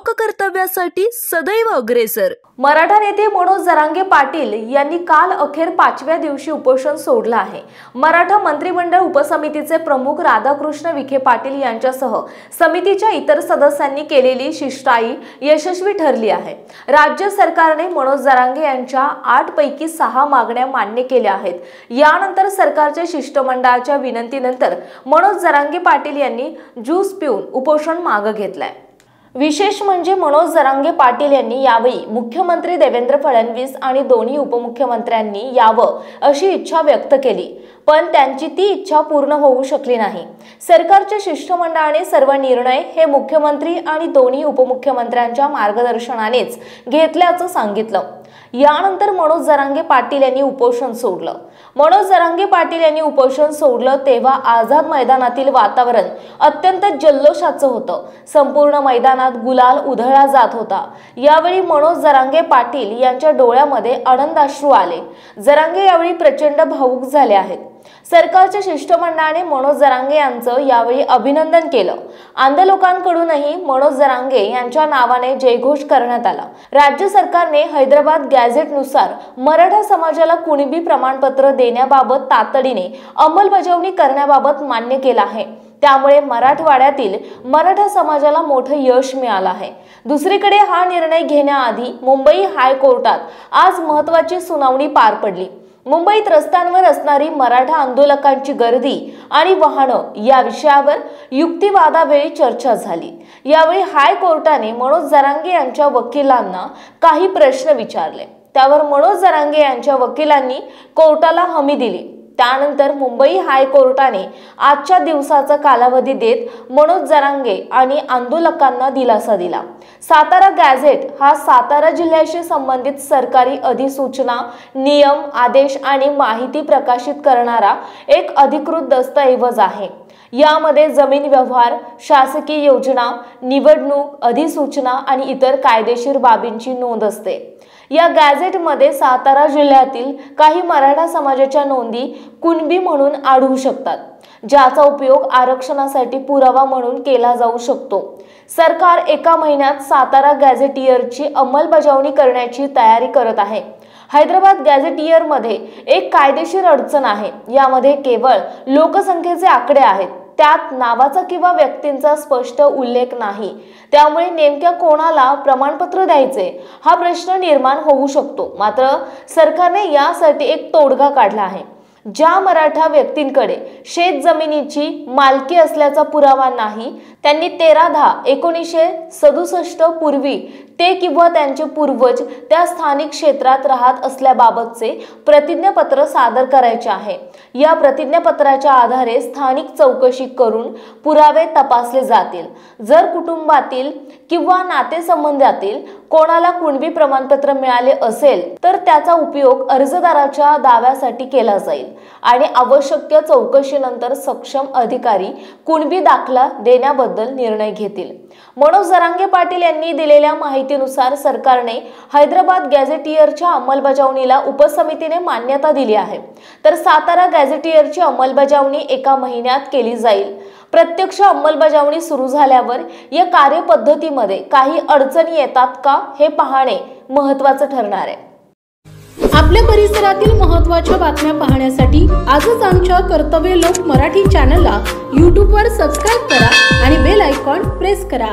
लोककर्तव्यासाठी सदैव अग्रेसर। मराठा नेते मनोज जरांगे पाटील यांनी काल अखेर 5व्या दिवशी उपोषण सोडलं आहे। मराठा मंत्रिमंडळ उपसमितीचे प्रमुख राधाकृष्ण विखे पाटील यांच्यासह समितीच्या इतर सदस्यांनी केलेली शिष्टाई यशस्वी ठरली आहे। राज्य सरकारने मनोज जरांगे यांच्या 8 पैकी 6 मागण्या मान्य केल्या आहेत। यानंतर सरकारच्या शिष्टमंडळाच्या विनंतीनंतर मनोज जरांगे पाटील यांनी ज्यूस पिऊन उपोषण मागे घेतलंय। विशेष म्हणजे मनोज जरांगे पाटील यांनी यावेळी मुख्यमंत्री देवेंद्र फडणवीस आणि दोन्ही उपमुख्यमंत्र्यांनी यावं अशी इच्छा व्यक्त केली, पण त्यांची ती इच्छा पूर्ण होऊ शकली नाही। सरकारच्या शिष्टमंडळाने सर्व निर्णय हे मुख्यमंत्री आणि दोन्ही उपमुख्यमंत्र्यांच्या मार्गदर्शनानेच घेतल्याचं सांगितलं। यानंतर मनोज जरांगे पाटील यांनी उपोषण सोडलं। मनोज जरांगे पाटील यांनी उपोषण सोडलं तेव्हा आझाद मैदानातील वातावरण अत्यंत जल्लोषाचं होतं। संपूर्ण मैदानात गुलाल उधळला जात होता। यावेळी मनोज जरांगे पाटील यांच्या डोळ्यामध्ये आनंदाश्रू आले। जरांगे यावेळी प्रचंड भावुक झाले आहेत। सरकारच्या शिष्टमंडळाने मनोज जरांगे यांचं यावेळी अभिनंदन केलं। आंदोलकांकडूनही मनोज जरांगे यांच्या नावाने जयघोष करण्यात आला। राज्य सरकारने हैदराबाद गॅझेटनुसार मराठा समाजाला कुणबी प्रमाणपत्र देण्याबाबत तातडीने अंमलबजावणी करण्याबाबत मान्य केलं आहे। त्यामुळे मराठवाड्यातील मराठा समाजाला मोठं यश मिळालं आहे। दुसरीकडे हा निर्णय घेण्याआधी मुंबई हायकोर्टात आज महत्त्वाची सुनावणी पार पडली। मुंबईत रस्त्यांवर असणारी मराठा आंदोलकांची गर्दी आणि वाहनं या विषयावर युक्तिवादावेळी चर्चा झाली। यावेळी हायकोर्टाने मनोज जरांगे यांच्या वकिलांना काही प्रश्न विचारले। त्यावर मनोज जरांगे यांच्या वकिलांनी कोर्टाला हमी दिली। त्यानंतर मुंबई हायकोर्टाने आजच्या दिवसाचा कालावधी देत मनोज जरांगे आणि आंदोलकांना दिलासा दिला। सातारा गॅझेट हा सातारा जिल्ह्याशी संबंधित सरकारी अधिसूचना, नियम, आदेश आणि माहिती प्रकाशित करणारा एक अधिकृत दस्तऐवज आहे। यामध्ये जमीन व्यवहार, शासकीय योजना, निवडणूक, अधिसूचना आणि इतर कायदेशीर बाबींची नोंद असते। या गॅझेटमध्ये सातारा जिल्ह्यातील काही मराठा समाजाच्या नोंदी कुणबी म्हणून आढळू शकतात, ज्याचा उपयोग आरक्षणासाठी पुरावा म्हणून केला जाऊ शकतो। सरकार 1 महिन्यात सातारा गॅझेटियरची अंमलबजावणी करण्याची तयारी करत आहे। हैदराबाद गॅझेटियरमध्ये एक कायदेशीर अडचण आहे। यामध्ये केवळ लोकसंख्येचे आकडे आहेत, त्यात नावाचा किंवा व्यक्तींचा स्पष्ट उल्लेख नाही। त्यामुळे नेमक्या कोणाला प्रमाणपत्र द्यायचे हा प्रश्न निर्माण होऊ शकतो। मात्र सरकारने यासाठी एक तोडगा काढला आहे। ज्या मराठा व्यक्तींकडे शेत जमिनीची मालकी असल्याचा पुरावा नाही, त्यांनी 13/10/1967 पूर्वी ते किंवा त्यांचे पूर्वज त्या स्थानिक क्षेत्रात राहत असल्याबाबतचे प्रतिज्ञापत्र सादर करायचे आहे। या प्रतिज्ञापत्राच्या आधारे स्थानिक चौकशी करून पुरावे तपासले जातील। जर कुटुंबातील किंवा नातेसंबंधातील कोणाला कुणबी प्रमाणपत्र मिळाले असेल तर त्याचा उपयोग अर्जदाराच्या दाव्यासाठी केला जाईल आणि आवश्यक चौकशीनंतर सक्षम अधिकारी कुणबी दाखला देण्याबद्दल निर्णय घेतील। मनोज जरांगे पाटील यांनी दिलेल्या माहितीनुसार सरकारने हैदराबाद गॅझेटियरच्या अंमलबजावणीला उपसमितीने मान्यता दिली आहे, तर सातारा गॅझेटियरची अंमलबजावणी 1 महिन्यात केली जाईल। प्रत्यक्ष अंमलबजावणी सुरू झाल्यावर या कार्यपद्धतीमध्ये काही अडचणी येतात का हे पाहणे महत्त्वाचं ठरणार आहे। आपल्या परिसरातील महत्त्वाच्या बातम्या पाहण्यासाठी आजच आमच्या कर्तव्य लोक मराठी चॅनलला YouTube वर सबस्क्राइब करा आणि बेल आयकॉन प्रेस करा।